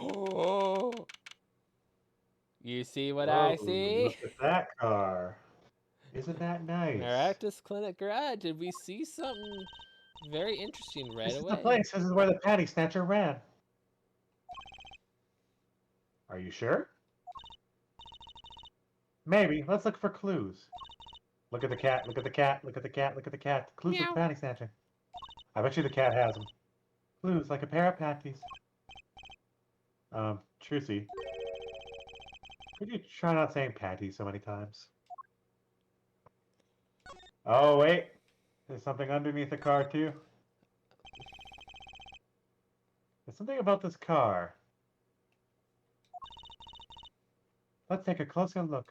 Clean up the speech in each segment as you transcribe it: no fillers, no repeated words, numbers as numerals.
Oh, you see what Whoa, I see? look at that car. Isn't that nice? Aractus Clinic Garage. Did we see something very interesting right This is the away? place. This is where the Patty Snatcher ran. Are you sure? Maybe. Let's look for clues. Look at the cat. Look at the cat. Look at the cat. Look at the cat. Clues with Meow. Patty Snatcher. I bet you the cat has them. Clues like a pair of panties. Trucy, could you try not saying panties so many times? Oh, wait. There's something underneath the car, too. There's something about this car. Let's take a closer look.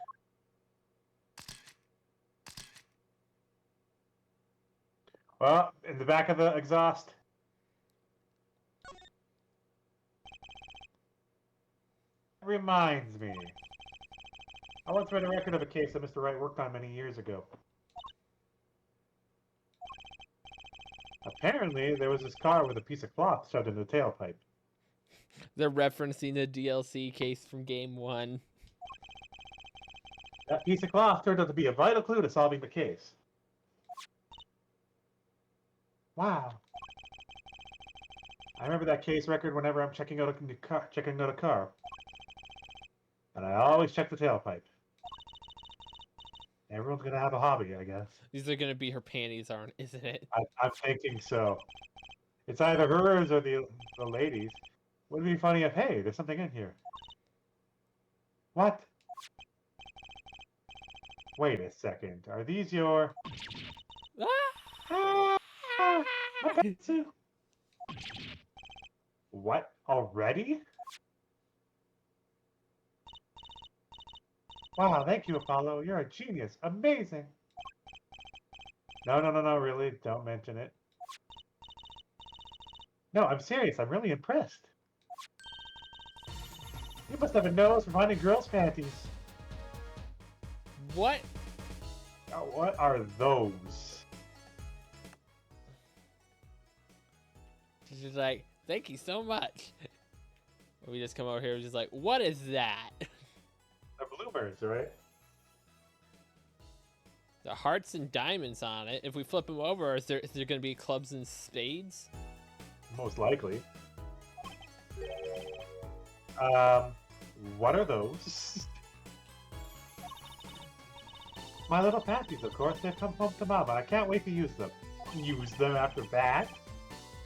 Well, in the back of the exhaust. Reminds me. I once read a record of a case that Mr. Wright worked on many years ago. Apparently, there was this car with a piece of cloth shoved in the tailpipe. They're referencing the DLC case from game 1. That piece of cloth turned out to be a vital clue to solving the case. Wow. I remember that case record whenever I'm checking out a car. And I always check the tailpipe. Everyone's gonna have a hobby, I guess. These are gonna be her panties, aren't? Isn't it? I'm thinking so. It's either hers or the ladies. Wouldn't it be funny if, hey, there's something in here? What? Wait a second. Are these your... Ah, Makatsu. What? Already? Wow, thank you, Apollo. You're a genius. Amazing. No, really. Don't mention it. No, I'm serious. I'm really impressed. You must have a nose for finding girls' panties. What? What are those? She's like, thank you so much. We just come over here and just like, what is that? They're bloomers, right? The hearts and diamonds on it. If we flip them over, is there going to be clubs and spades? Most likely. What are those? My little panties, of course. They've come home to Mama. I can't wait to use them. Use them after that?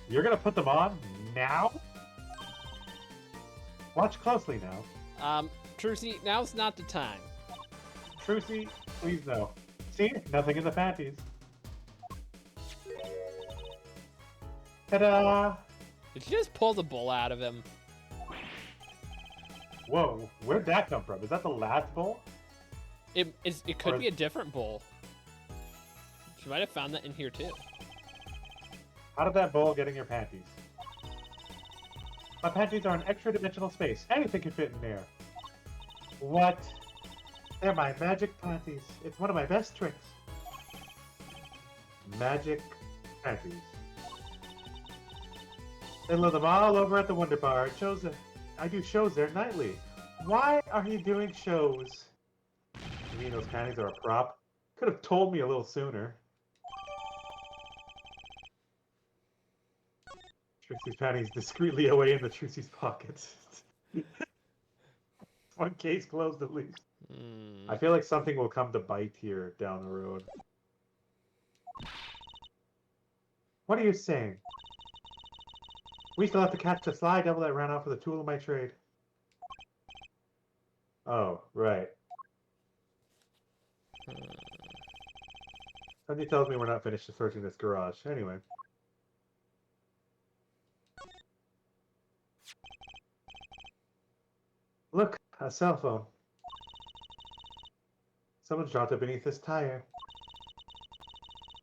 You're gonna put them on now? Watch closely now. Trucy, now's not the time. Trucy, please no. See? Nothing in the panties. Ta-da! Did you just pull the bull out of him? Whoa, where'd that come from? Is that the last bowl? It could be a different bull. She might have found that in here too. How did that bowl get in your panties? My panties are an extra-dimensional space. Anything can fit in there. What? They're my magic panties. It's one of my best tricks. Magic panties. They love them all over at the Wonder Bar. I do shows there nightly. Why are you doing shows? You mean those panties are a prop? Could have told me a little sooner. Trixie's panties discreetly away in the Trixie's pockets. One case closed at least. I feel like something will come to bite here down the road. What are you saying? We still have to catch the sly devil that ran off with a tool of my trade. Oh, right. Somebody tells me we're not finished searching this garage. Anyway. Look, a cell phone. Someone's dropped it beneath this tire.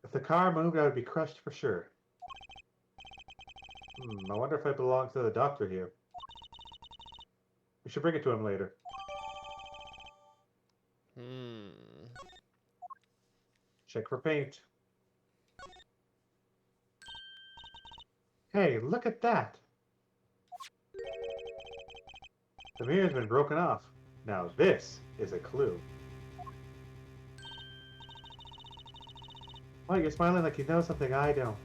If the car moved, I would be crushed for sure. I wonder if I belong to the doctor here. We should bring it to him later. Check for paint. Hey, look at that! The mirror's been broken off. Now this is a clue. Why, you're smiling like you know something I don't.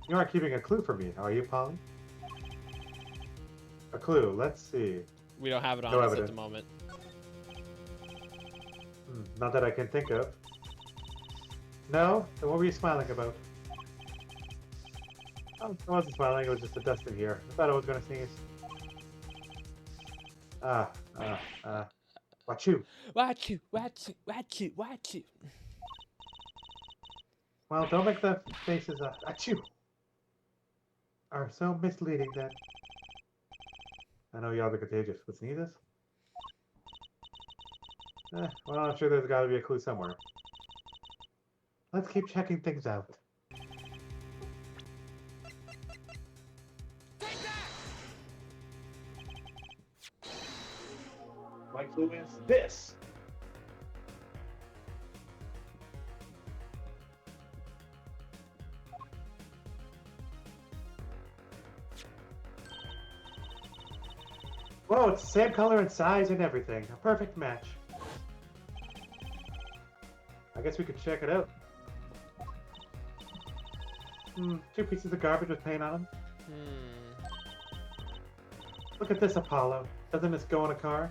You aren't keeping a clue from me, are you, Polly? A clue, let's see. We don't have it on No us evidence. at the moment. Not that I can think of. No? Then what were you smiling about? Oh, I wasn't smiling, it was just a dust in here. I thought I was gonna sneeze. Wachoo! Watch you. Well, don't make the faces, achoo! Are so misleading then. I know y'all are contagious, but sneezes? Well, I'm sure there's gotta be a clue somewhere. Let's keep checking things out. My clue is this! Whoa, it's the same color and size and everything. A perfect match. I guess we could check it out. Two pieces of garbage with paint on them. Look at this, Apollo. Doesn't this go in a car?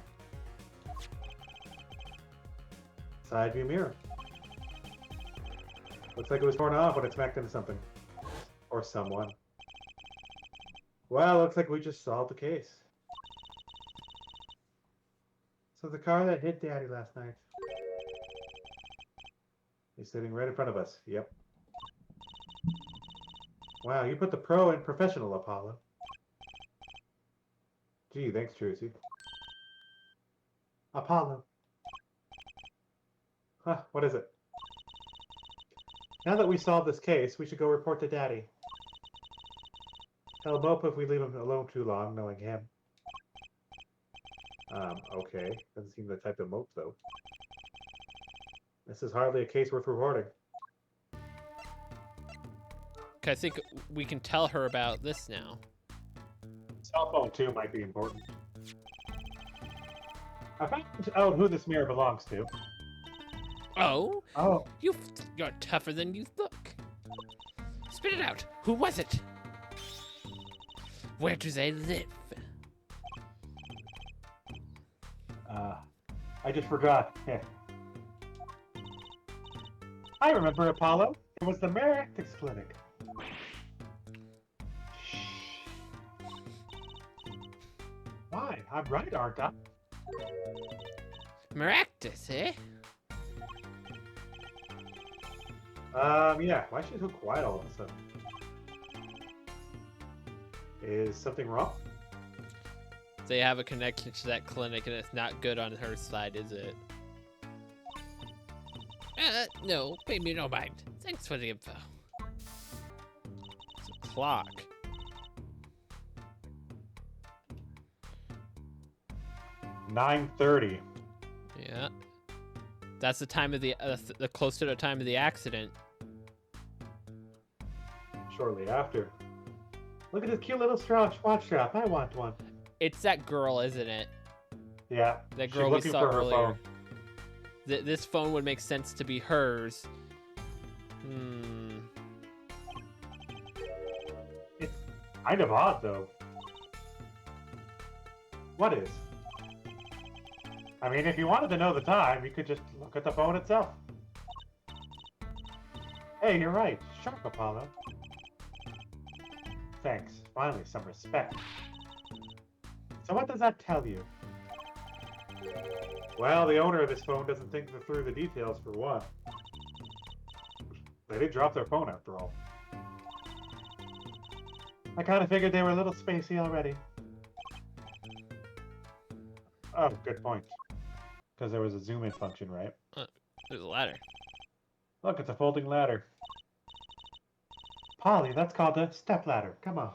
Side view mirror. Looks like it was torn off when it smacked into something. Or someone. Well, looks like we just solved the case. So the car that hit Daddy last night. He's sitting right in front of us. Yep. Wow, you put the pro in professional, Apollo. Gee, thanks, Trucy. Apollo. Huh, what is it? Now that we solved this case, we should go report to Daddy. He'll mope if we leave him alone too long, knowing him. Okay. Doesn't seem the type of mope, though. This is hardly a case worth reporting. I think we can tell her about this now. Cell phone, too, might be important. I found out who this mirror belongs to. Oh? Oh. You're tougher than you look. Spit it out. Who was it? Where do they live? I just forgot. I remember, Apollo. It was the Meractics Clinic. Why? I'm right, aren't I? Maractus, eh? Yeah. Why is she so quiet all of a sudden? Is something wrong? They have a connection to that clinic and it's not good on her side, is it? No, pay me no mind. Thanks for the info. It's a clock. $9:30. Yeah. That's the time of the close to the time of the accident. Shortly after. Look at this cute little watch strap. I want one. It's that girl, isn't it? Yeah. That girl she's we looking saw for her earlier. phone. This phone would make sense to be hers. It's kind of odd, though. What is? I mean, if you wanted to know the time, you could just look at the phone itself. Hey, you're right. Sharp, Apollo. Thanks. Finally, some respect. So what does that tell you? Well, the owner of this phone doesn't think through the details, for one. They did drop their phone, after all. I kind of figured they were a little spacey already. Oh, good point. Because there was a zoom-in function, right? There's a ladder. Look, it's a folding ladder. Polly, that's called a step ladder. Come on.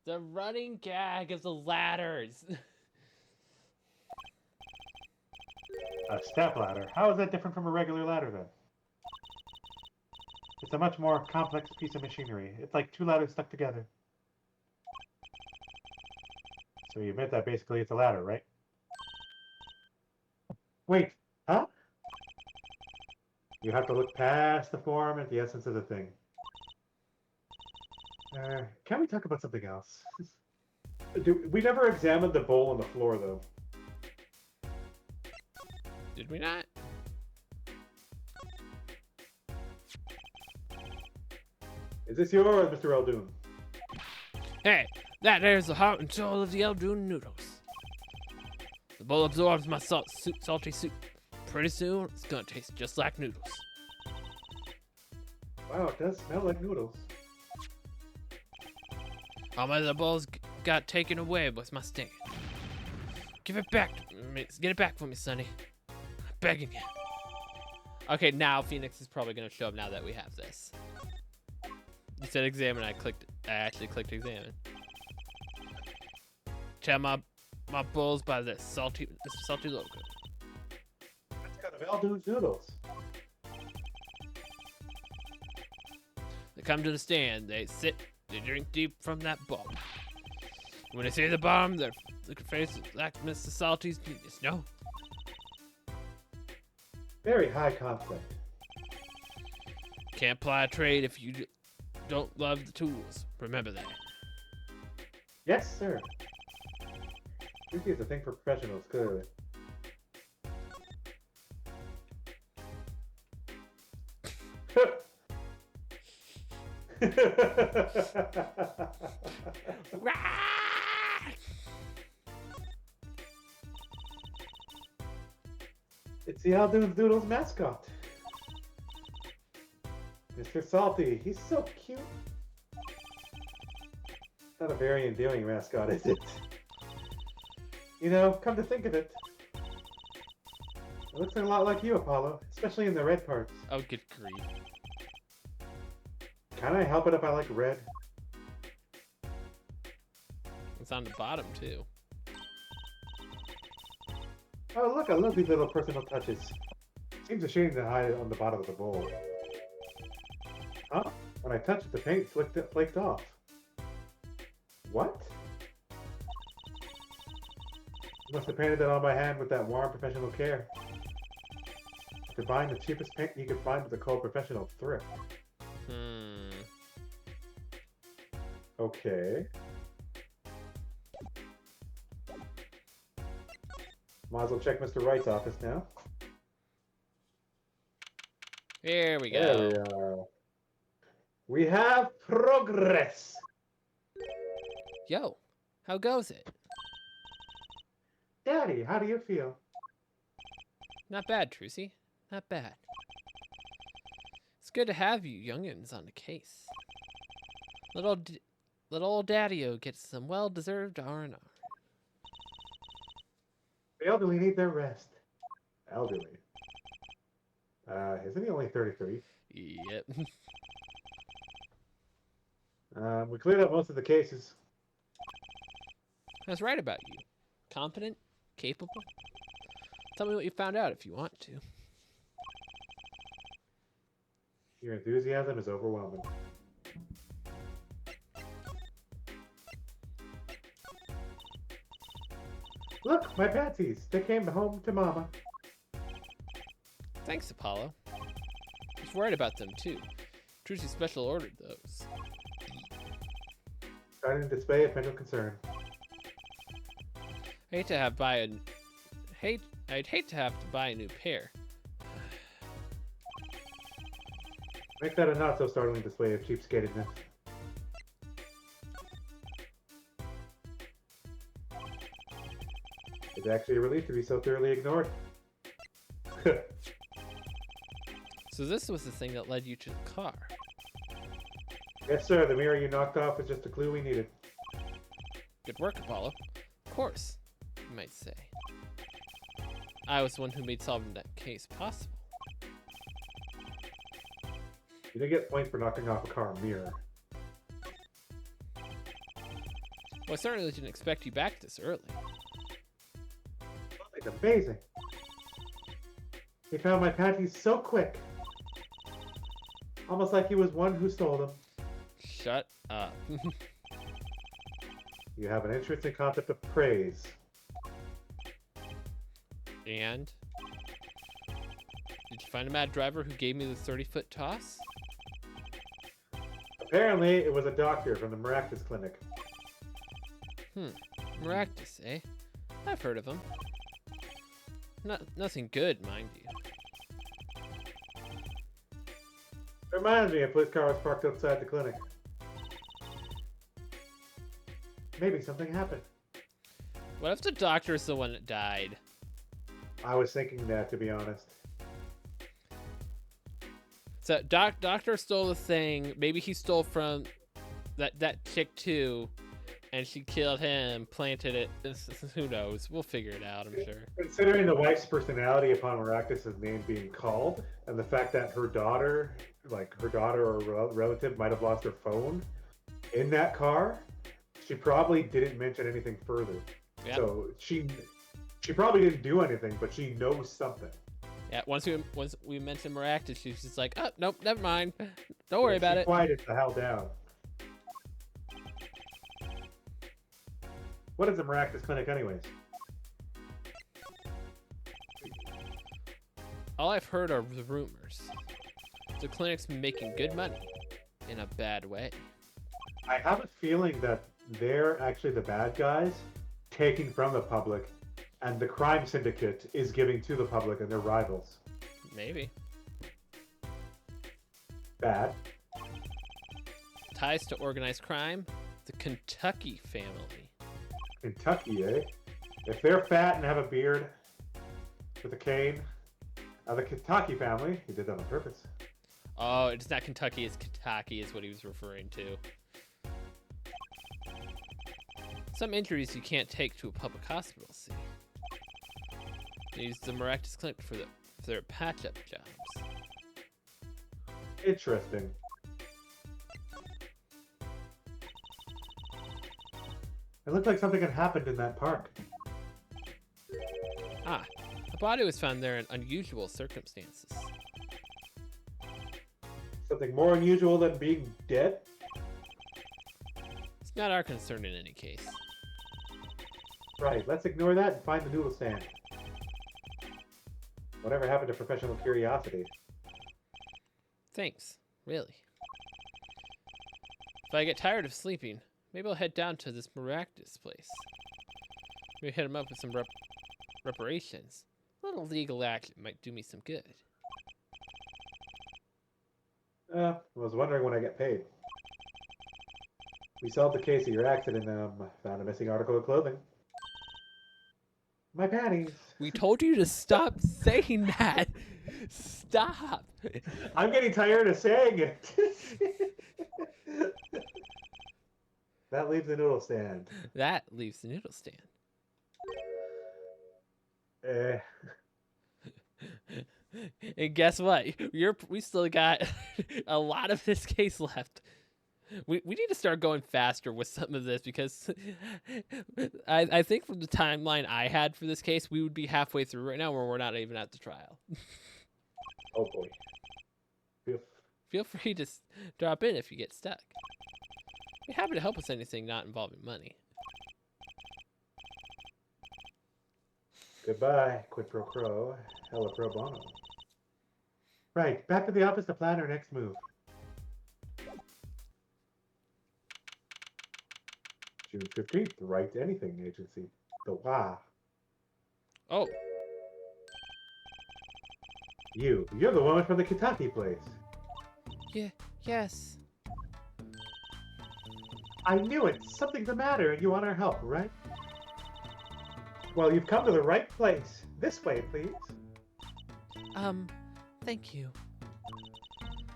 The running gag of the ladders. A step ladder? How is that different from a regular ladder, then? It's a much more complex piece of machinery. It's like two ladders stuck together. So you admit that basically it's a ladder, right? Wait, huh? You have to look past the form and the essence of the thing. Can we talk about something else? We never examined the bowl on the floor, though. Did we not? Is this yours, Mr. Eldoon? Hey, that there's the heart and soul of the Eldoon noodles. The bowl absorbs my salty soup. Pretty soon, it's gonna taste just like noodles. Wow, it does smell like noodles. All my other bowls got taken away with my stand. Give it back to me. Get it back for me, Sonny. I'm begging you. Okay, now Phoenix is probably gonna show up now that we have this. You said examine, I actually clicked examine. Tell my bowls by this salty logo. That's kind of Eldoon's noodles. They come to the stand, they sit, they drink deep from that bowl. When they see the bottom, their face is like Mr. Salty's genius, no? Very high conflict. Can't ply a trade if you don't love the tools. Remember that. Yes, sir. Duty is a thing for professionals, clearly. It's the Eldoon's Doodles mascot. Mr. Salty. He's so cute. Not a very endearing mascot, is it? You know, come to think of it, it looks a lot like you, Apollo, especially in the red parts. Oh, good grief. Can I help it if I like red? It's on the bottom, too. Oh, look, I love these little personal touches. Seems a shame to hide it on the bottom of the bowl. Huh? When I touched it, the paint flaked off. What? You must have painted that on by hand with that warm professional care. After buying the cheapest paint you could find with a cold professional thrift. Okay. Might as well check Mr. Wright's office now. Here we go. There we are. We have progress. Yo, how goes it? Daddy, how do you feel? Not bad, Trucy. Not bad. It's good to have you youngins on the case. Little old Daddy-O gets some well-deserved R&R. The elderly need their rest. Elderly. Isn't he only 33? Yep. We cleared up most of the cases. I was right about you. Competent? Capable? Tell me what you found out if you want to. Your enthusiasm is overwhelming. Look, my Panties! They came home to Mama. Thanks, Apollo. I was worried about them, too. Trucy special ordered those. Starting display of mental concern. I'd hate to have to buy a new pair. Make that a not so startling display of cheapskatedness. It's actually a relief to be so thoroughly ignored. So this was the thing that led you to the car. Yes, sir. The mirror you knocked off is just a clue we needed. Good work, Apollo. Of course, you might say. I was the one who made solving that case possible. You didn't get points for knocking off a car mirror. Well, I certainly didn't expect you back this early. It's amazing. He found my Panties so quick. Almost like he was one who stole them. Shut up. You have an interesting concept of praise. And did you find a mad driver who gave me the 30-foot toss? Apparently, it was a doctor from the Maractus Clinic. Maractus, eh? I've heard of him. Nothing good, mind you. Reminds me, a police car was parked outside the clinic. Maybe something happened. What if the doctor is the one that died? I was thinking that, to be honest. So doctor stole the thing. Maybe he stole from that chick too, and she killed him, planted it. Who knows? We'll figure it out, I'm sure. Considering the wife's personality upon Maractus' name being called, and the fact that her daughter or relative might have lost her phone in that car, she probably didn't mention anything further. Yep. So she probably didn't do anything, but she knows something. Yeah, once we mentioned Maractus, she's just like, oh, nope, never mind. Don't worry about it. Quieted the hell down. What is the Maractus Clinic anyways? All I've heard are the rumors. The clinic's making good money in a bad way. I have a feeling that they're actually the bad guys taking from the public, and the crime syndicate is giving to the public and their rivals. Maybe. Bad. Ties to organized crime? The Kentucky family. Kentucky, eh? If they're fat and have a beard with a cane, the Kentucky family, he did that on purpose. Oh, it's not Kentucky, it's Kentucky is what he was referring to. Some injuries you can't take to a public hospital, see. They use the Maractus Clinic for their patch-up jobs. Interesting. It looked like something had happened in that park. Ah, a body was found there in unusual circumstances. Something more unusual than being dead? It's not our concern in any case. Right, let's ignore that and find the noodle stand. Whatever happened to professional curiosity? Thanks, really. If I get tired of sleeping, maybe I'll head down to this Maractus place. Maybe hit him up with some reparations. A little legal action might do me some good. I was wondering when I get paid. We solved the case of your accident, found a missing article of clothing. My panties. We told you to stop saying that. Stop. I'm getting tired of saying it. That leaves the noodle stand. That leaves the noodle stand. And guess what? We still got a lot of this case left. We need to start going faster with some of this because I think from the timeline I had for this case, we would be halfway through right now where we're not even at the trial. Oh boy. Feel free to drop in if you get stuck. Be happy to help with anything not involving money. Goodbye, quid pro quo, hella pro bono. Right, back to the office to plan our next move. June 15th, the Right to Anything Agency. The WA. Oh. You're the woman from the Kentucky place. Yeah, yes. I knew it. Something's the matter and you want our help, right? Well, you've come to the right place. This way, please. Thank you.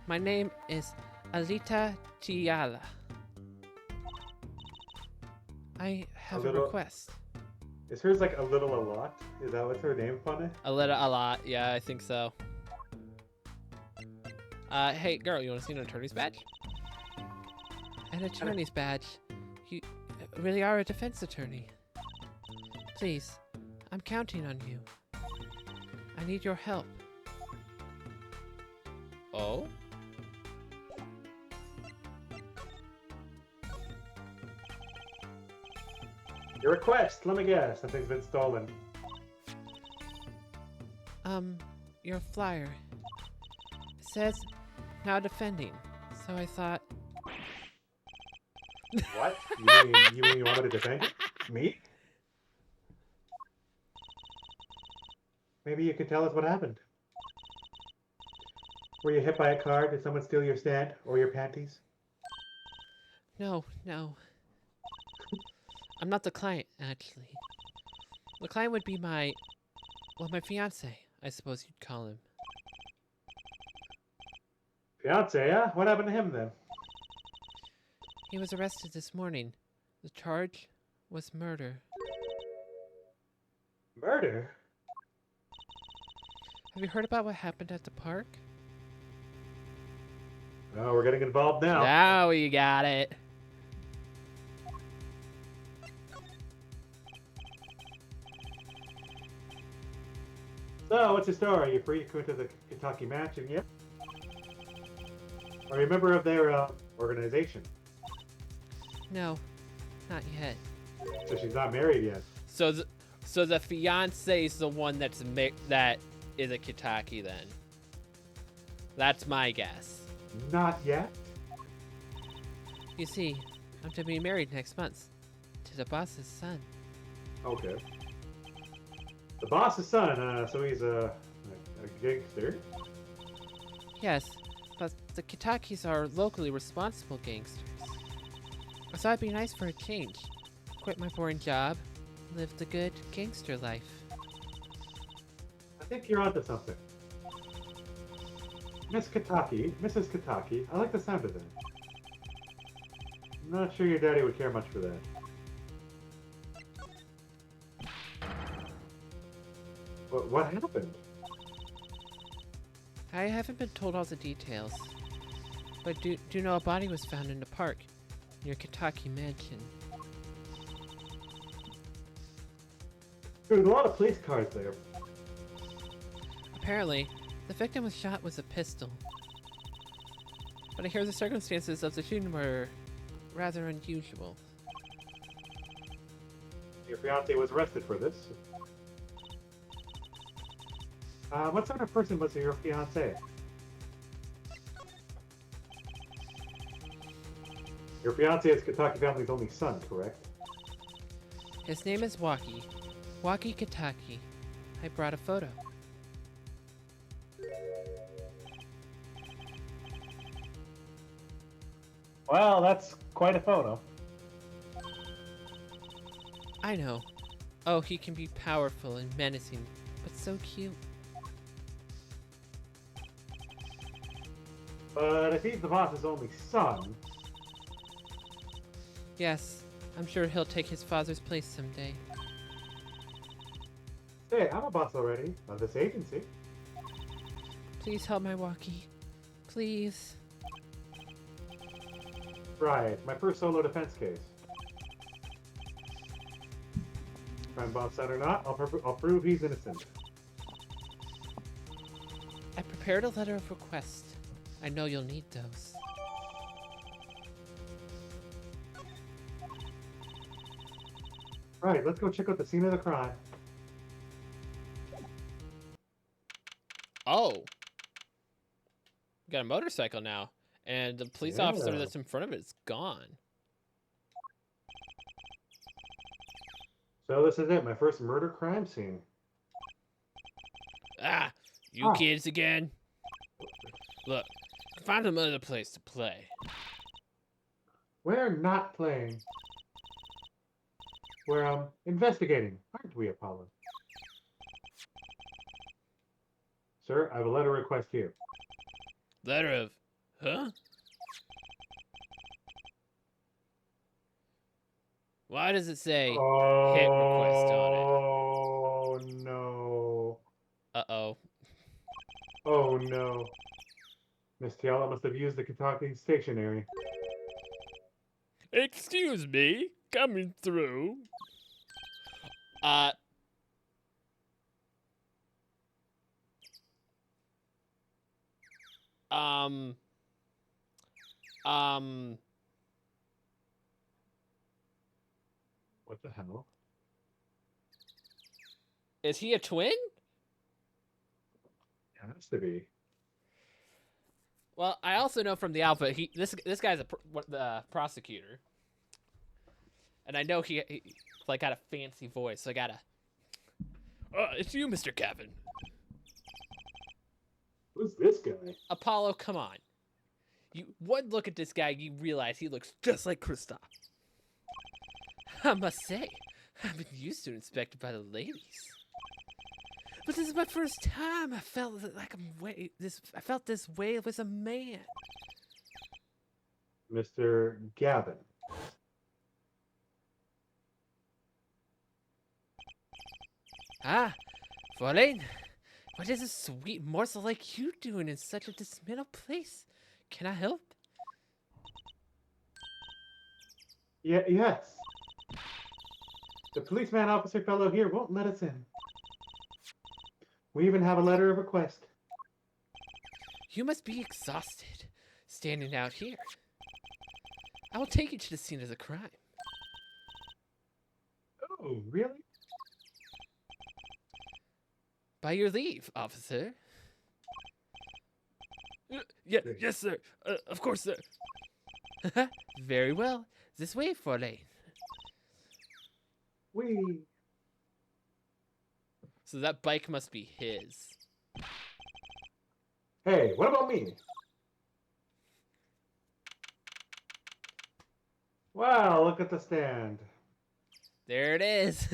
My name is Alita Chiala. I have a request. Is hers like a little a lot? Is that what's her name, Funny? A lot. Yeah, I think so. Hey, girl, you want to see an attorney's badge? An attorney's badge? You really are a defense attorney. Please, I'm counting on you. I need your help. Oh? Your request, let me guess. Something's been stolen. Your flyer. It says now defending, so I thought. What? You mean you want me to defend it? Me? Maybe you could tell us what happened. Were you hit by a car? Did someone steal your stand or your panties? No. I'm not the client, actually. The client would be my fiance, I suppose you'd call him. Fiance, yeah? What happened to him then? He was arrested this morning. The charge was murder. Murder? Have you heard about what happened at the park? Oh, we're getting involved now. Now we got it. So, what's your story? You free to go to the Kentucky Mansion yet? Are you a member of their organization? No, not yet. So she's not married yet. So the fiance is the one that is a Kitaki then. That's my guess. Not yet? You see, I'm to be married next month to the boss's son. Okay. The boss's son, so he's a gangster. Yes, but the Kitakis are locally responsible gangsters. I thought it'd be nice for a change. Quit my boring job, live the good gangster life. I think you're onto something. Mrs. Kitaki, I like the sound of that. I'm not sure your daddy would care much for that. What happened? I haven't been told all the details, but do know a body was found in the park near Kitaki Mansion. There's a lot of police cars there. Apparently, the victim was shot with a pistol. But I hear the circumstances of the shooting were rather unusual. Your fiance was arrested for this. What sort of person was your fiance? Your fiance is Kitaki family's only son, correct? His name is Waki. Waki Kitaki. I brought a photo. Well, that's quite a photo. I know. Oh, he can be powerful and menacing, but so cute. But if he's the boss's only son... Yes, I'm sure he'll take his father's place someday. Hey, I'm a boss already, of this agency. Please help my Waki. Please. Right, my first solo defense case. If I'm boss son or not, I'll prove he's innocent. I prepared a letter of request. I know you'll need those. Right, let's go check out the scene of the crime. Oh. We got a motorcycle now. And the police officer that's in front of it is gone. So this is it, my first murder crime scene. Ah, you kids again? Look, find another place to play. We're not playing. We're, investigating, aren't we, Apollo? Sir, I have a letter request here. Letter of... Huh? Why does it say hit request on it? Oh, no. Uh-oh. Oh, no. Miss Tiala must have used the Kentucky stationery. Excuse me, coming through. What the hell? Is he a twin? Has to be. Well, I also know from the alpha, this guy's the prosecutor, and I know he like got a fancy voice. So I gotta. It's you, Mr. Gavin. Who's this guy? Apollo, come on. You one look at this guy, you realize he looks just like Kristoff. I must say, I've been used to inspected by the ladies, but this is my first time I felt like I felt this way with a man. Mr. Gavin. Ah, Pauline, what is a sweet morsel like you doing in such a dismantled place? Can I help? Yes. The policeman officer fellow here won't let us in. We even have a letter of request. You must be exhausted, standing out here. I will take you to the scene of the crime. Oh, really? By your leave, officer. Yes, sir. Of course, sir. Very well. This way, Pauline. So that bike must be his. Hey, what about me? Wow, look at the stand. There it is.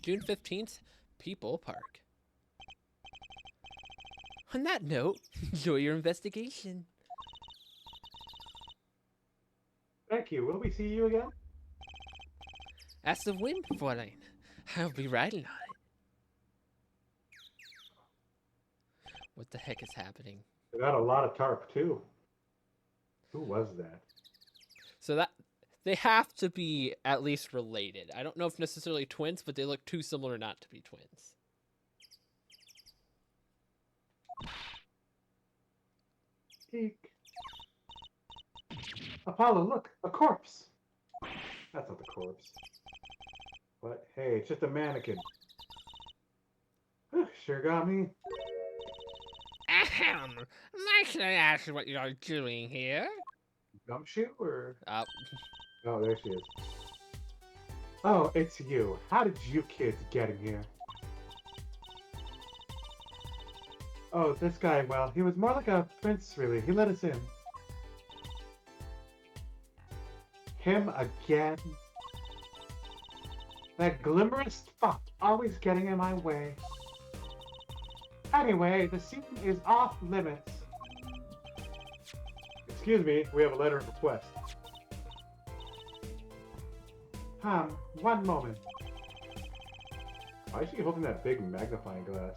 June 15th, People Park. On that note, enjoy your investigation. Thank you. Will we see you again? Ask the wind, Fräulein. I'll be riding on it. What the heck is happening? They got a lot of tarp, too. Who was that? So that they have to be at least related. I don't know if necessarily twins, but they look too similar not to be twins. Eek. Apollo, look! A corpse! That's not the corpse. What? Hey, it's just a mannequin. Sure got me. Ahem! Might I ask what you're doing here? Gumshoe, or...? Oh, Oh, there she is. Oh, it's you. How did you kids get in here? Oh, this guy, well, he was more like a prince, really. He let us in. Him again? That glimmerous fuck, always getting in my way. Anyway, the scene is off limits. Excuse me, we have a letter of request. One moment. Why is she holding that big magnifying glass?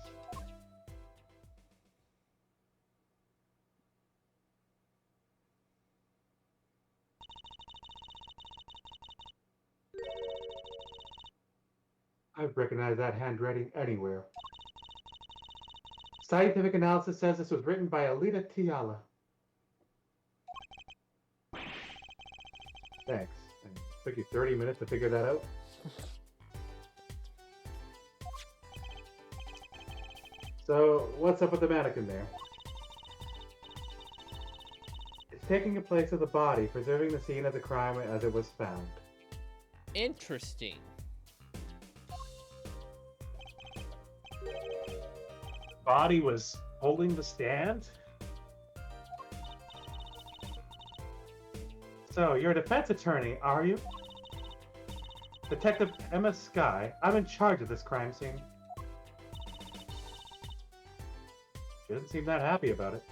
I recognize that handwriting anywhere. Scientific analysis says this was written by Alita Tiala. Thanks. It took you 30 minutes to figure that out? So, what's up with the mannequin there? It's taking the place of the body, preserving the scene of the crime as it was found. interesting. Body was holding the stand? So, you're a defense attorney, are you? Detective Emma Sky, I'm in charge of this crime scene. She doesn't seem that happy about it.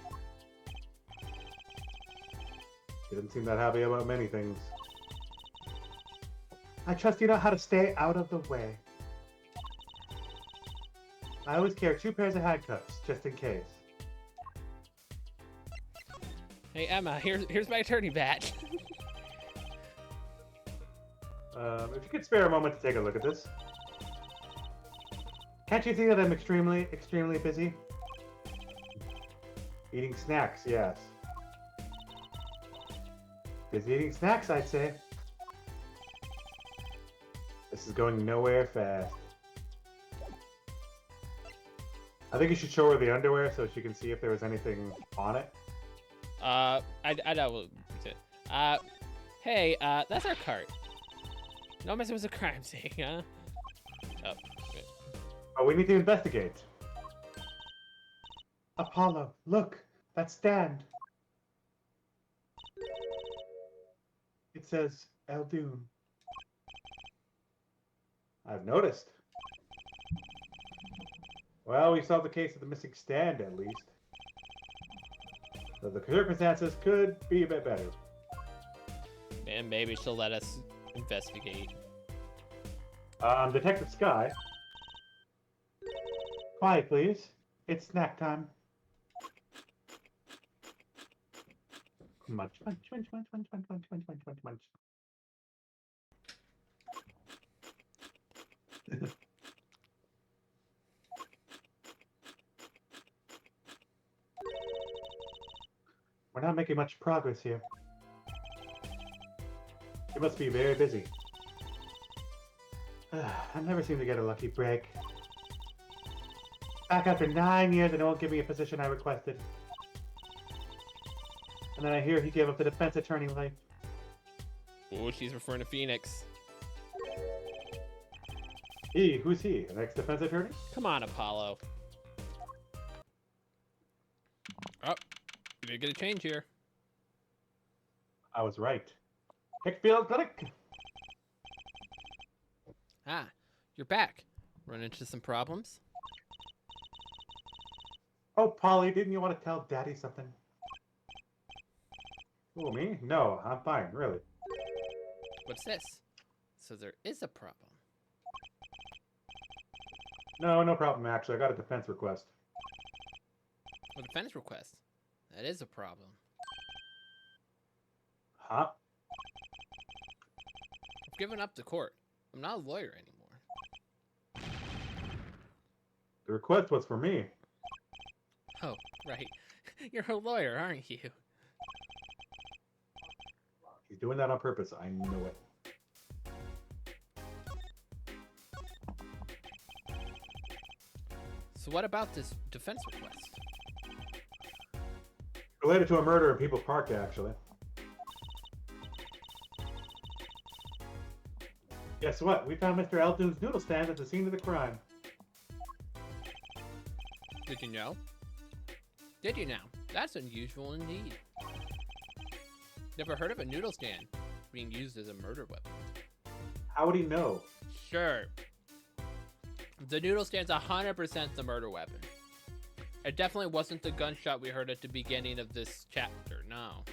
She doesn't seem that happy about many things. I trust you know how to stay out of the way. I always carry 2 pairs of handcuffs, just in case. Hey Emma, here's my attorney badge. If you could spare a moment to take a look at this. Can't you see that I'm extremely busy? Eating snacks, yes. Busy eating snacks, I'd say. This is going nowhere fast. I think you should show her the underwear so she can see if there was anything on it. I know. Hey, that's our cart. No messing with the crime scene, huh? Oh, good. Oh, we need to investigate. Apollo, look, that stand. It says Eldoon. I've noticed. Well, we solved the case of the missing stand, at least. So the circumstances could be a bit better. And maybe she'll let us investigate. Detective Sky. Quiet, please. It's snack time. Munch, munch, munch, munch, munch, munch, munch, munch, munch, munch, munch. We're not making much progress here. You must be very busy. I never seem to get a lucky break. Back after 9 years and they won't give me a position I requested. And then I hear he gave up the defense attorney life. Oh, she's referring to Phoenix. He? Who's he? An ex-defense attorney? Come on, Apollo. Oh, you did get a change here. I was right. Hickfield Clinic! Ah, you're back. Run into some problems? Oh, Polly, didn't you want to tell Daddy something? Oh, me? No, I'm fine, really. What's this? So there is a problem. No, no problem, actually. I got a defense request. A defense request. That is a problem. Huh? I've given up the court. I'm not a lawyer anymore. The request was for me. Oh, right. You're a lawyer, aren't you? He's doing that on purpose. I know it. So what about this defense request? Related to a murder in People Park, actually. Guess what? We found Mr. Eldoon's noodle stand at the scene of the crime. Did you know? Did you now? That's unusual indeed. Never heard of a noodle stand being used as a murder weapon. How would he know? Sure. The noodle stand's 100% the murder weapon. It definitely wasn't the gunshot we heard at the beginning of this chapter, no.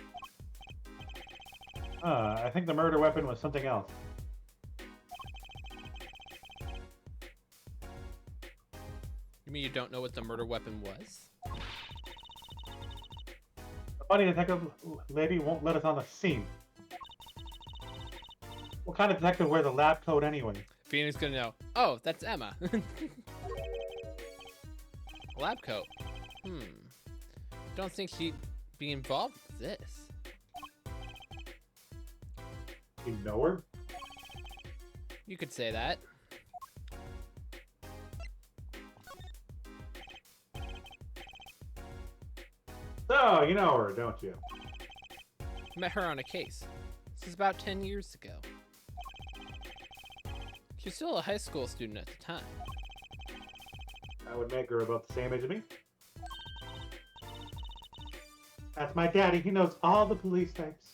I think the murder weapon was something else. You mean you don't know what the murder weapon was? The funny detective lady won't let us on the scene. What kind of detective wears a lab coat anyway? Phoenix gonna know. Oh, that's Emma. Lab coat. Don't think she'd be involved with this. You know her? You could say that. So, you know her, don't you? Met her on a case. This was about 10 years ago. She's still a high school student at the time. That would make her about the same age as me. That's my daddy. He knows all the police types.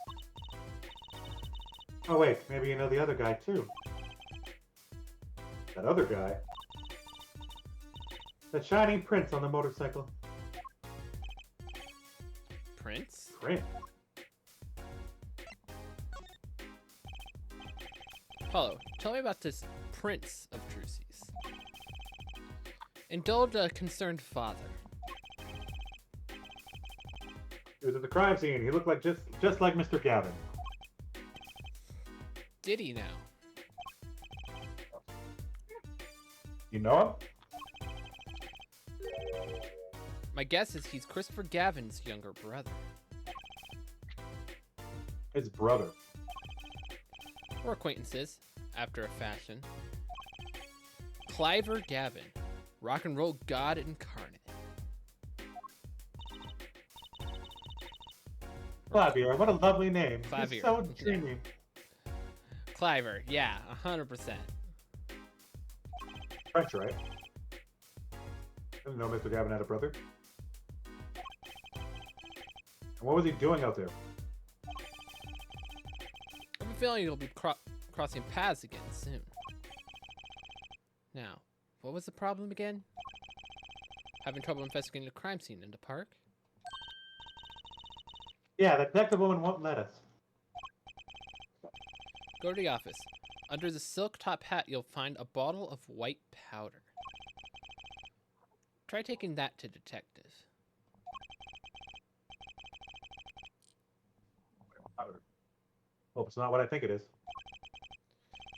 Oh wait, maybe you know the other guy too. That other guy? The shining prince on the motorcycle. Prince? Prince? Apollo, tell me about this Prince of Trucies. Indulge a concerned father. He was at the crime scene. He looked like just like Mr. Gavin. Did he now? You know him? My guess is he's Christopher Gavin's younger brother. His brother. We're acquaintances, after a fashion. Cliver Gavin, rock and roll god incarnate. Clavier, what a lovely name. Clavier, He's so yeah. dreamy. Cliver, yeah, 100%. French, right? I didn't know Mr. Gavin had a brother. And what was he doing out there? I have a feeling you'll be crossing paths again soon. Now, what was the problem again? Having trouble investigating the crime scene in the park? Yeah, the detective woman won't let us. Go to the office. Under the silk top hat, you'll find a bottle of white powder. Try taking that to detective. Hope it's not what I think it is.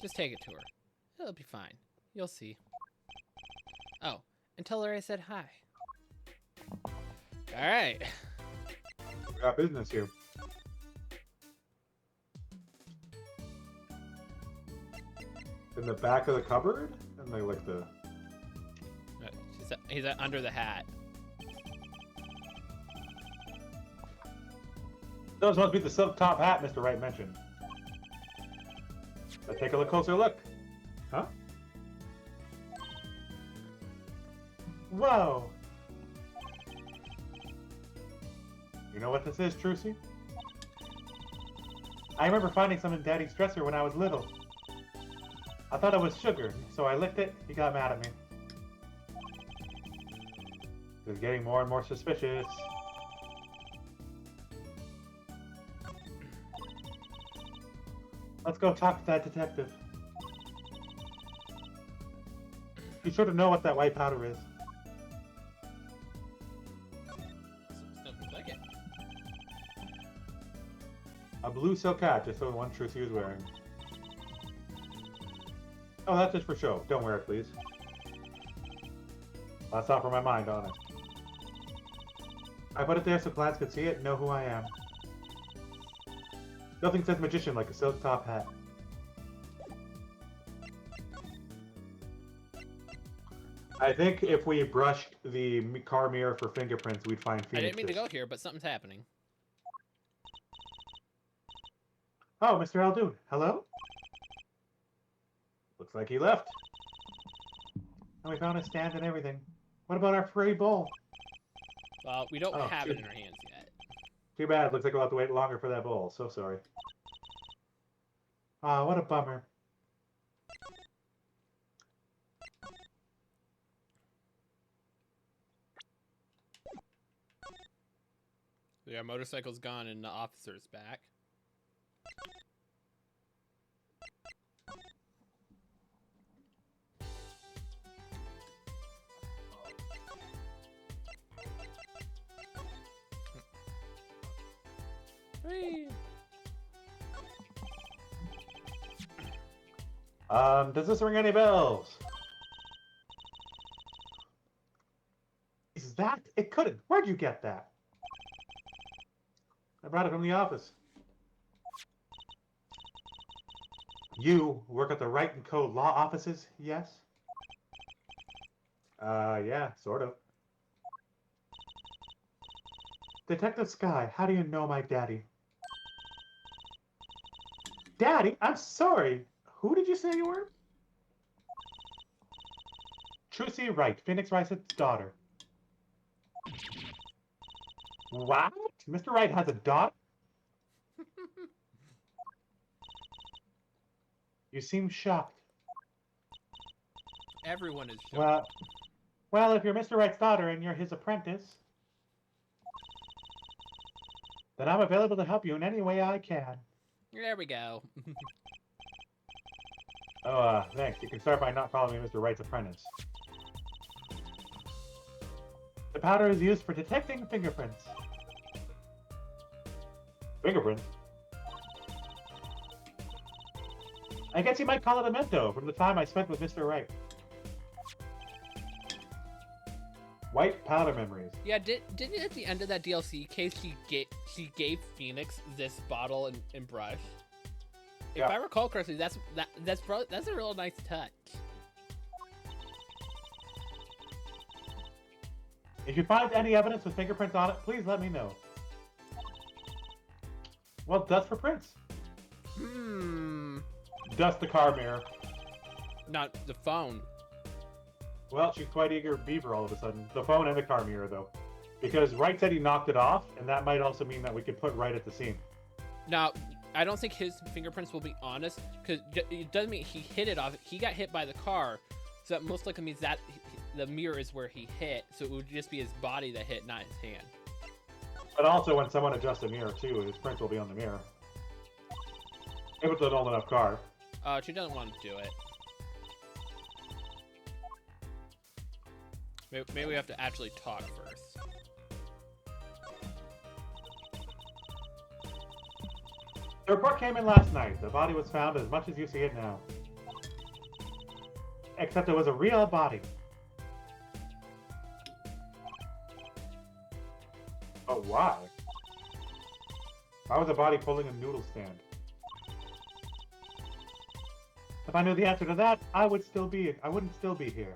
Just take it to her. It'll be fine. You'll see. Oh, and tell her I said hi. Alright. We got business here. In the back of the cupboard? And they like the... He's under the hat. Those must be the silk top hat Mr. Wright mentioned. Let's take a closer look. Huh? Whoa! You know what this is, Trucy? I remember finding some in Daddy's dresser when I was little. I thought it was sugar, so I licked it. He got mad at me. This is getting more and more suspicious. Let's go talk to that detective. You should know what that white powder is. Something like it. A blue silk hat, just the one Trucy was wearing. Oh, that's just for show. Don't wear it, please. That's off for my mind, honest. I put it there so clients could see it and know who I am. Nothing says magician like a silk top hat. I think if we brushed the car mirror for fingerprints, we'd find Phoenix. I didn't mean to go here, but something's happening. Oh, Mr. Aldoon. Hello? Looks like he left. And we found his stand and everything. What about our free bowl? Well, we don't have too, it in our hands yet. Too bad. Looks like we'll have to wait longer for that bowl. So sorry. Ah, what a bummer. Yeah, motorcycle's gone and the officer's back. Whee! Does this ring any bells? Is that? It couldn't. Where'd you get that? I brought it from the office. You work at the Wright & Co. law offices, yes? Yeah, sort of. Detective Sky, how do you know my daddy? Daddy? I'm sorry. Who did you say you were? Trucy Wright, Phoenix Wright's daughter. What? Mr. Wright has a daughter? You seem shocked. Everyone is shocked. Well, if you're Mr. Wright's daughter and you're his apprentice, then I'm available to help you in any way I can. There we go. Oh, thanks. You can start by not calling me Mr. Wright's apprentice. The powder is used for detecting fingerprints. Fingerprints? I guess you might call it a memento from the time I spent with Mr. Wright. White powder memories. Yeah, didn't at the end of that DLC, Casey she gave Phoenix this bottle and brush. If Yeah. I recall correctly, that's a real nice touch. If you find any evidence with fingerprints on it, please let me know. Well, dust for prints. Dust the car mirror. Not the phone. Well, she's quite eager beaver all of a sudden. The phone and the car mirror, though. Because Wright said he knocked it off, and that might also mean that we could put Wright at the scene. Now, I don't think his fingerprints will be honest, because it doesn't mean he hit it off. He got hit by the car, so that most likely means that the mirror is where he hit, so it would just be his body that hit, not his hand. But also, when someone adjusts a mirror, too, his prints will be on the mirror. If it's an old enough car. She doesn't want to do it. Maybe we have to actually talk first. The report came in last night. The body was found as much as you see it now. Except it was a real body. But why? Why was a body pulling a noodle stand? If I knew the answer to that, I wouldn't still be here.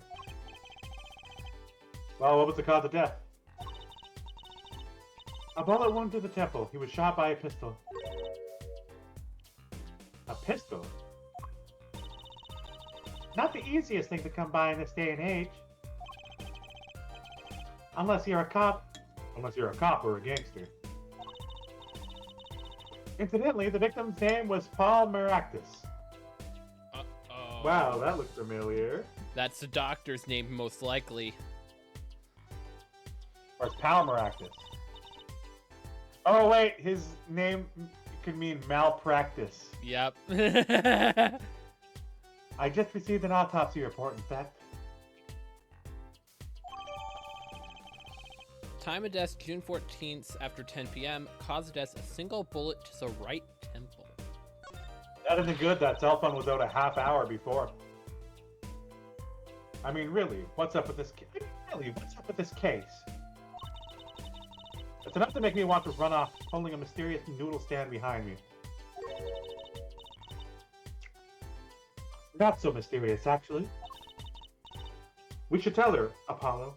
Well, what was the cause of death? A bullet wound to the temple. He was shot by a pistol. A pistol? Not the easiest thing to come by in this day and age. Unless you're a cop. Unless you're a cop or a gangster. Incidentally, the victim's name was Paul Maractus. Uh-oh. Wow, that looks familiar. That's the doctor's name, most likely. Or it's Pal Maractus. Oh, wait, his name could mean malpractice. Yep. I just received an autopsy report, in fact. Time of death, June 14th after 10 p.m. Cause of death, a single bullet to the right temple. That isn't good. That cell phone was out a half hour before. I mean, really, what's up with this case? Really, what's up with this case? It's enough to make me want to run off, holding a mysterious noodle stand behind me. Not so mysterious, actually. We should tell her, Apollo.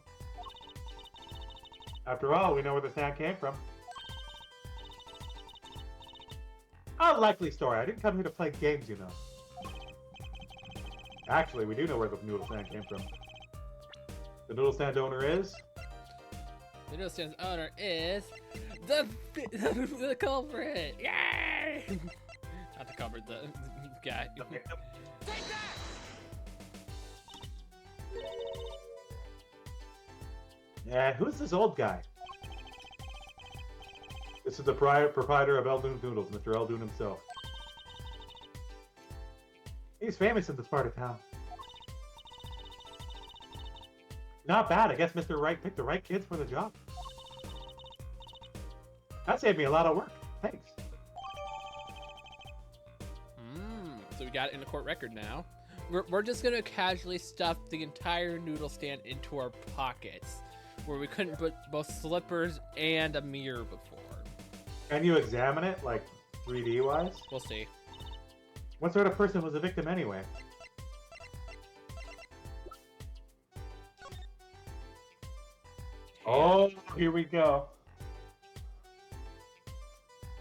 After all, we know where the stand came from. A likely story. I didn't come here to play games, you know. Actually, we do know where the noodle stand came from. The noodle stand owner is... The noodle stand's owner is... The culprit! Yay! Not the culprit, the guy. Take that! Yeah, who's this old guy? This is the proprietor of Eldoon's Noodles, Mr. Eldoon himself. He's famous in this part of town. Not bad. I guess Mr. Wright picked the right kids for the job. That saved me a lot of work. Thanks. So we got it in the court record now. We're just gonna casually stuff the entire noodle stand into our pockets, where we couldn't put both slippers and a mirror before. Can you examine it, like 3D wise? We'll see. What sort of person was the victim anyway? Oh, here we go.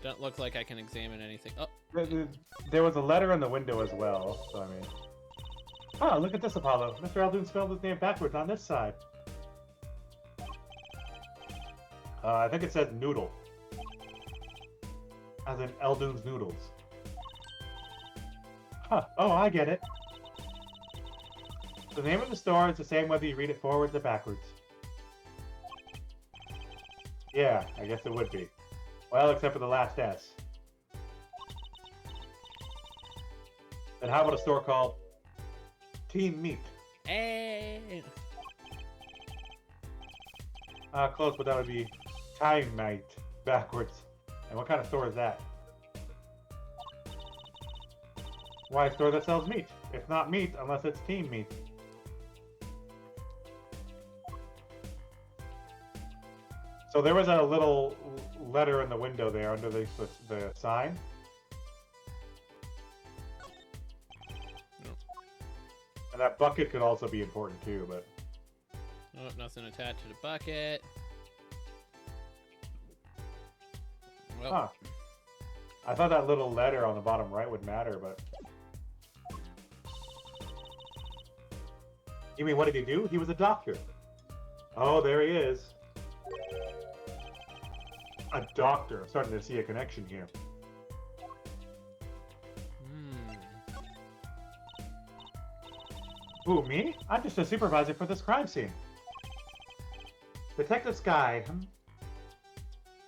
Don't look like I can examine anything. Oh, There was a letter in the window as well, so I mean... Oh, look at this, Apollo. Mr. Eldoon spelled his name backwards on this side. I think it says noodle. As in Eldoon's Noodles. Huh. Oh, I get it. The name of the store is the same whether you read it forwards or backwards. Yeah, I guess it would be. Well, except for the last S. Then how about a store called Team Meat? hey! Close, but that would be Time Night backwards. And what kind of store is that? Why, a store that sells meat. It's not meat unless it's Team Meat. So there was a little letter in the window there under the sign. Nope. And that bucket could also be important too, but... Oh, nothing attached to the bucket. Well, Huh. I thought that little letter on the bottom right would matter, but... You mean, what did he do? He was a doctor. Oh, there he is. A doctor. I'm starting to see a connection here. Who, me? I'm just a supervisor for this crime scene. Detective Sky.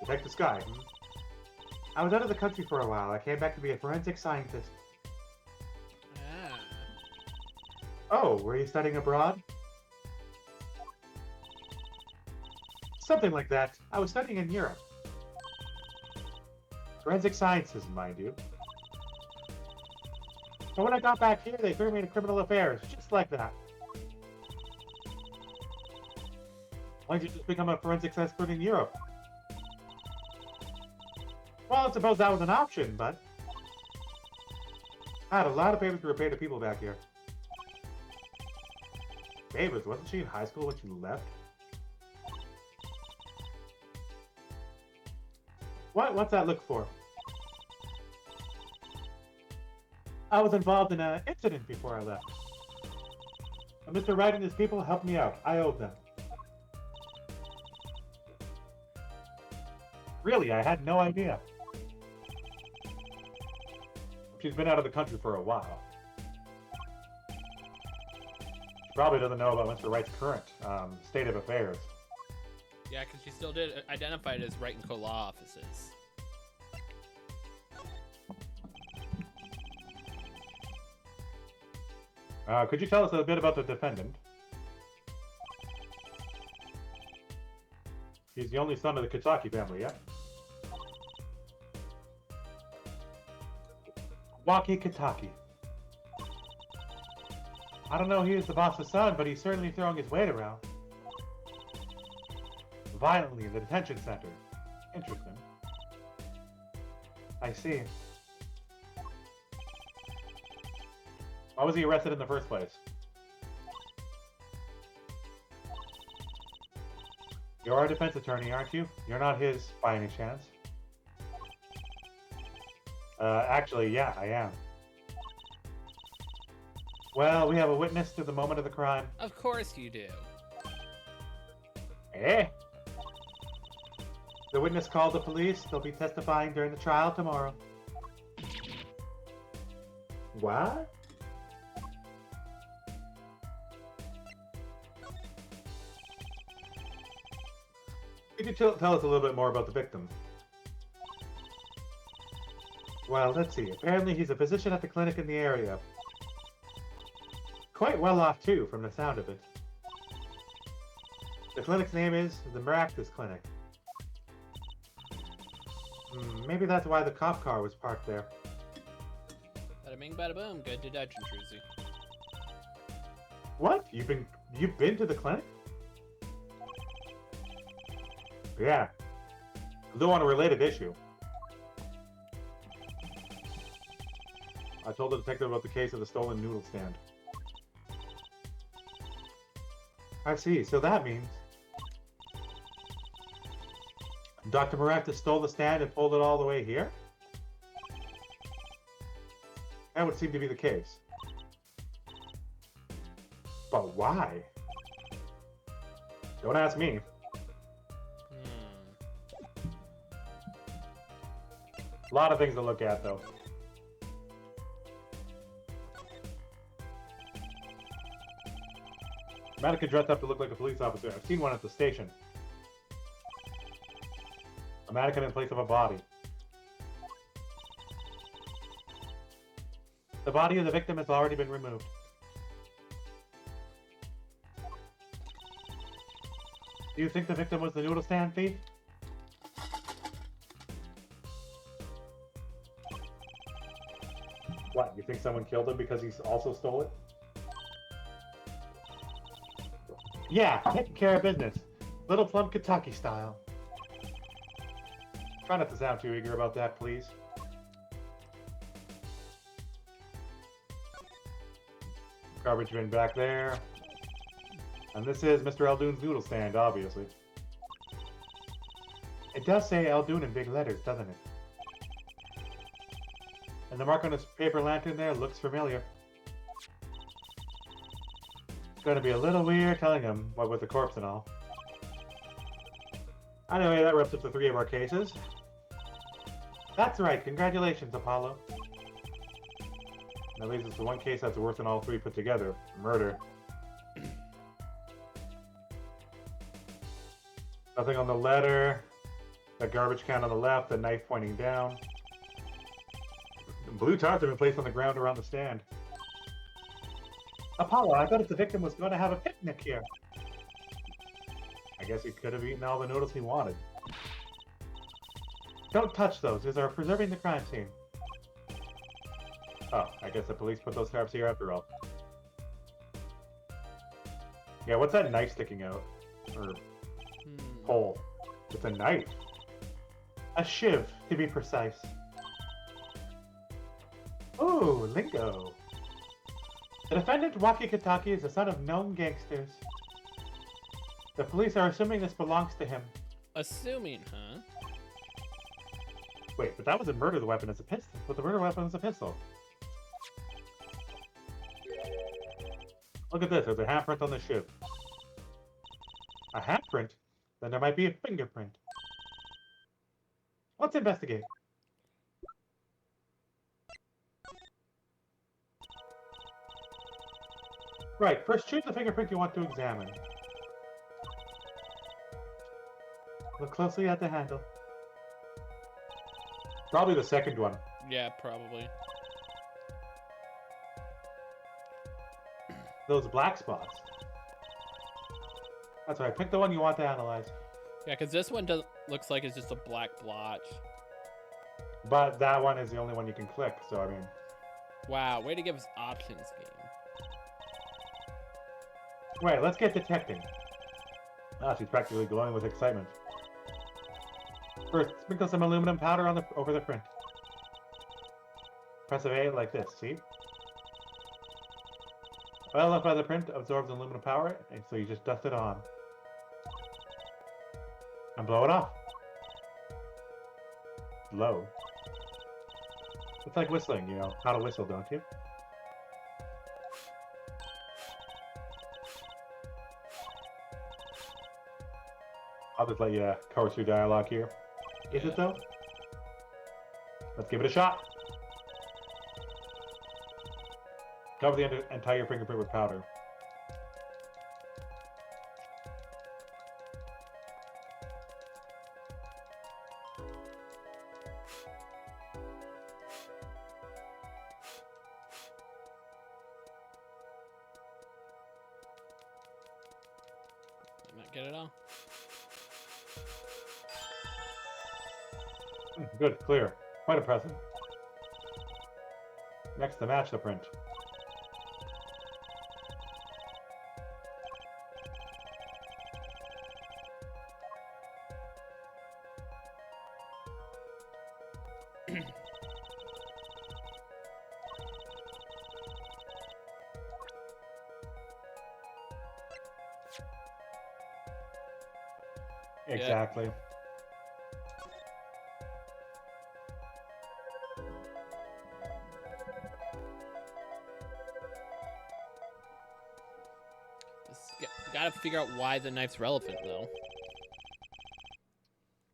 Detective Sky. I was out of the country for a while. I came back to be a forensic scientist. Ah. Oh, were you studying abroad? Something like that. I was studying in Europe. Forensic sciences, mind you. But when I got back here, they threw me into criminal affairs, just like that. Why didn't you just become a forensics expert in Europe? Well, I suppose that was an option, but... I had a lot of favors to repay to people back here. Favors? Wasn't she in high school when she left? What's that look for? I was involved in an incident before I left. And Mr. Wright and his people helped me out. I owed them. Really, I had no idea. She's been out of the country for a while. She probably doesn't know about Mr. Wright's current state of affairs. Yeah, because she still did identify it as Wright and Co. law offices. Could you tell us a bit about the defendant? He's the only son of the Kitaki family, yeah? Waki Kitaki. I don't know he is the boss's son, but he's certainly throwing his weight around. Violently in the detention center. Interesting. I see. Why was he arrested in the first place? You're our defense attorney, aren't you? You're not his, by any chance. Actually, yeah, I am. Well, we have a witness to the moment of the crime. Of course you do. Eh? The witness called the police. They'll be testifying during the trial tomorrow. What? Could you tell us a little bit more about the victim? Well, let's see. Apparently he's a physician at the clinic in the area. Quite well off, too, from the sound of it. The clinic's name is the Maractus Clinic. Maybe that's why the cop car was parked there. Bada bing, bada boom. Good deduction, Truzy. What? You've been to the clinic? Yeah. Though on a related issue. I told the detective about the case of the stolen noodle stand. I see, so that means... Dr. Maractus stole the stand and pulled it all the way here? That would seem to be the case. But why? Don't ask me. A lot of things to look at, though. Mannequin dressed up to look like a police officer. I've seen one at the station. A mannequin in place of a body. The body of the victim has already been removed. Do you think the victim was the noodle stand thief? What, you think someone killed him because he also stole it? Yeah, taking care of business. Little Plum Kentucky style. Try not to sound too eager about that, please. Garbage bin back there. And this is Mr. Eldoon's noodle stand, obviously. It does say Eldoon in big letters, doesn't it? And the mark on his paper lantern there looks familiar. It's gonna be a little weird telling him what with the corpse and all. Anyway, that wraps up the 3 of our cases. That's right, congratulations, Apollo. That leaves us to one case that's worse than all 3 put together. Murder. Nothing on the letter. The garbage can on the left, the knife pointing down. Blue tarts have been placed on the ground around the stand. Apollo, I thought if the victim was going to have a picnic here. I guess he could have eaten all the noodles he wanted. Don't touch those, as they're preserving the crime scene. Oh, I guess the police put those tarps here after all. Yeah, what's that knife sticking out? Or pole? It's a knife. A shiv, to be precise. Ooh, lingo. The defendant, Waki Kataki, is the son of known gangsters. The police are assuming this belongs to him. Assuming, huh? Wait, but that was a murder weapon as a pistol. But the murder weapon is a pistol. Look at this, there's a handprint on the shiv. A handprint? Then there might be a fingerprint. Let's investigate. Right, first choose the fingerprint you want to examine. Look closely at the handle. Probably the second one. Yeah, probably. Those black spots. That's right, pick the one you want to analyze. Yeah, because this one looks like it's just a black blotch. But that one is the only one you can click, so I mean... Wow, way to give us options, game. Right, let's get detecting. Ah, she's practically glowing with excitement. First, sprinkle some aluminum powder on over the print. Press A like this, see? Oil left by the print absorbs aluminum power, and so you just dust it on. And blow it off. Blow. It's like whistling, you know how to whistle, don't you? I'll just let you cover through dialogue here. Is it though? Let's give it a shot. Cover the entire fingerprint with powder. Not get it all. Good, clear. Quite impressive. Next, to match the print. Exactly. Gotta figure out why the knife's relevant, though.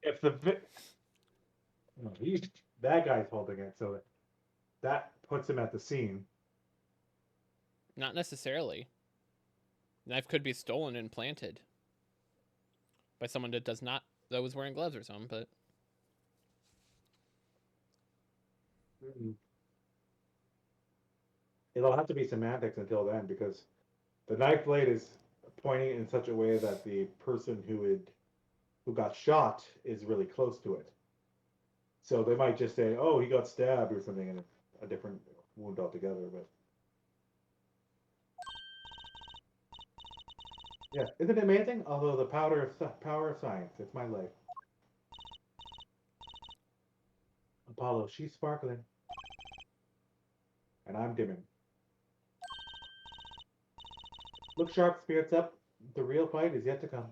If the that guy's holding it, so that puts him at the scene. Not necessarily. The knife could be stolen and planted by someone that was wearing gloves or something, but... It'll have to be semantics until then, because the knife blade is pointing in such a way that the person who got shot is really close to it. So they might just say, "Oh, he got stabbed" or something, and it's a different wound altogether. But yeah, isn't it amazing? Although the power of science, it's my life. Apollo, she's sparkling. And I'm dimming. Look sharp, spirits up. The real fight is yet to come.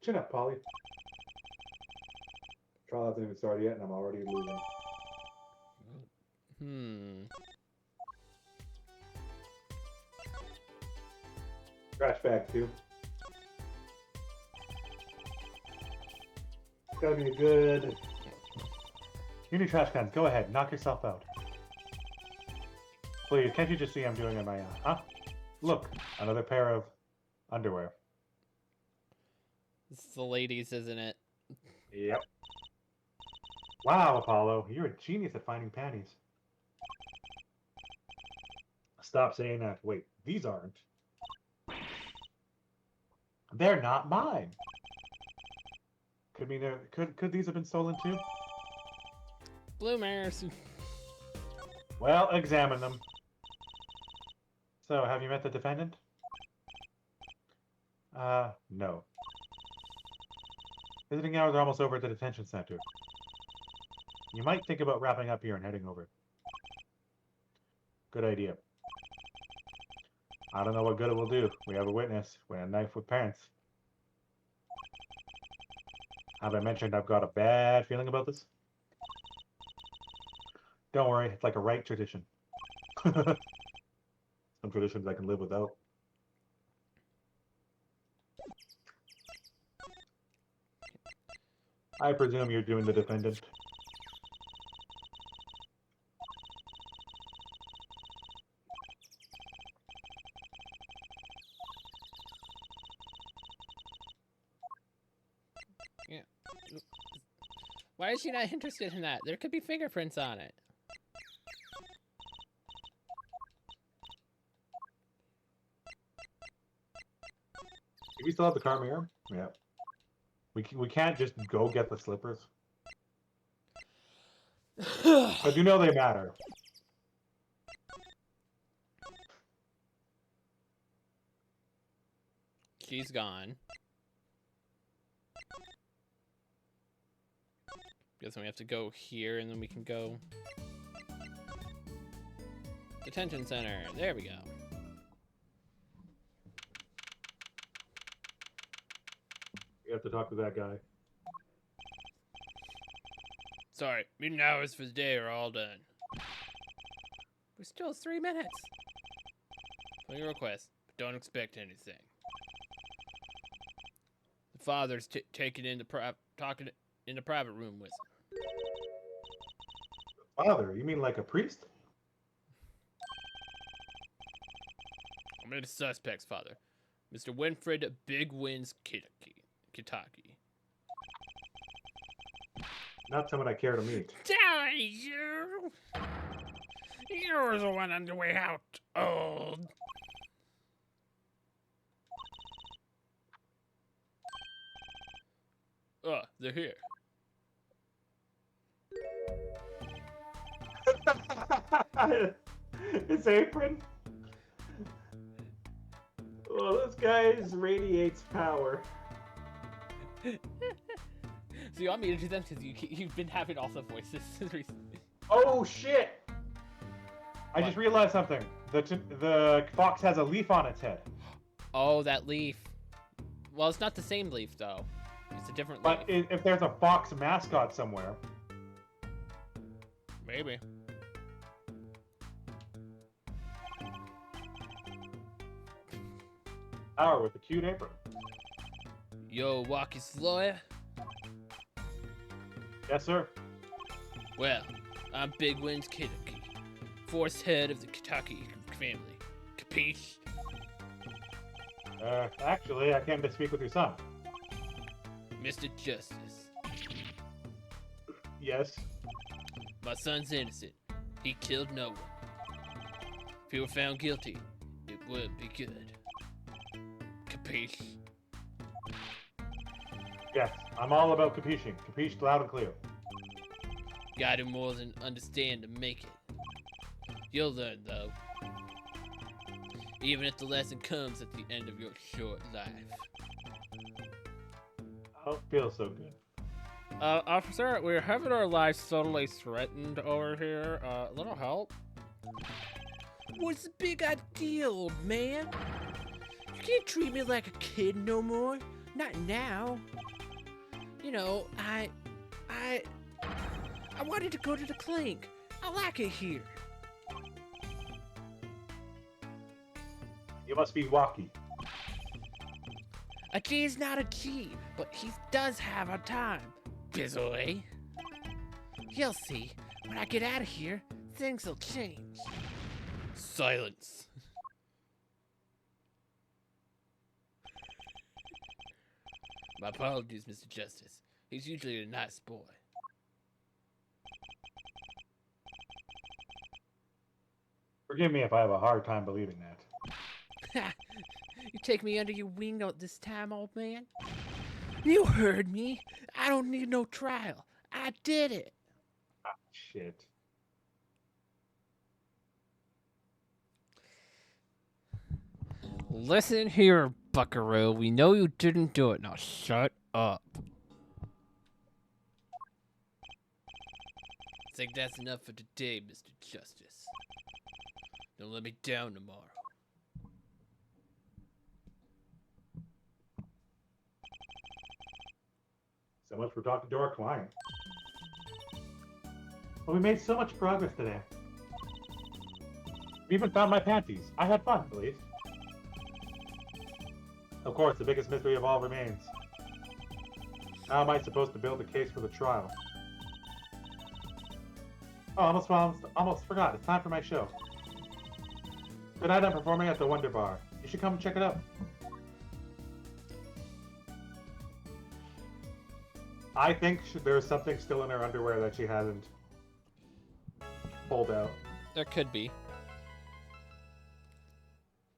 Chin up, Polly. Trial hasn't even started yet, and I'm already losing. Trash bag, too. It's gotta be a good... You need trash cans. Go ahead. Knock yourself out. Please, can't you just see I'm doing it my own? Huh? Look, another pair of underwear. It's the ladies, isn't it? Yep. Wow, Apollo, you're a genius at finding panties. Stop saying that. Wait, these aren't. They're not mine. Could mean could these have been stolen too? Bloomers. Well, examine them. So, have you met the defendant? No. Visiting hours are almost over at the detention center. You might think about wrapping up here and heading over. Good idea. I don't know what good it will do. We have a witness with a knife with parents. Have I mentioned I've got a bad feeling about this? Don't worry, it's like a right tradition. Some traditions I can live without. I presume you're doing the defendant. Yeah. Why is she not interested in that? There could be fingerprints on it. Do we still have the car mirror? Yeah. We can't just go get the slippers. But you know they matter. She's gone. Guess we have to go here and then we can go... Detention center. There we go. You have to talk to that guy. Sorry, meeting hours for the day are all done. We still have 3 minutes. Put your request, but don't expect anything. The father's taking in the talking in the private room with him. Father? You mean like a priest? I'm in the suspect's father, Mr. Winfred Big Wins Kitaki. Not someone I care to meet. Die, you! You're the one on the way out, old. They're here. His apron? Oh, this guy radiates power. So you want me to do them because you've been having all the voices recently. Oh shit! I just realized something. The fox has a leaf on its head. Oh, that leaf. Well, it's not the same leaf though. It's a different leaf. But if there's a fox mascot somewhere, maybe. Power with a cute apron. Yo, Walkie's lawyer. Yes, sir. Well, I'm Big Wins Kitaki, fourth head of the Kitaki family. Capiche? Actually, I came to speak with your son. Mr. Justice. Yes. My son's innocent. He killed no one. If he were found guilty, it would be good. Capiche? Yes, I'm all about capiching. Capiche loud and clear. Gotta more than understand to make it. You'll learn, though. Even if the lesson comes at the end of your short life. I don't feel so good. Officer, we're having our lives totally threatened over here. A little help? What's the big idea, old man? You can't treat me like a kid no more. Not now. You know, I wanted to go to the clink. I like it here. You must be Walkie. A G is not a G, but he does have a time. Bizzle, eh? You'll see. When I get out of here, things will change. Silence. My apologies, Mr. Justice. He's usually a nice boy. Forgive me if I have a hard time believing that. You take me under your wing this time, old man? You heard me. I don't need no trial. I did it. Ah, shit. Listen here, buckaroo. We know you didn't do it. Now shut up. I think that's enough for today, Mr. Justice. Don't let me down tomorrow. So much for talking to our client. Well, we made so much progress today. We even found my panties. I had fun, at least. Of course, the biggest mystery of all remains. How am I supposed to build a case for the trial? Oh, almost forgot. It's time for my show. Tonight I'm performing at the Wonder Bar. You should come and check it out. I think there's something still in her underwear that she hasn't pulled out. There could be.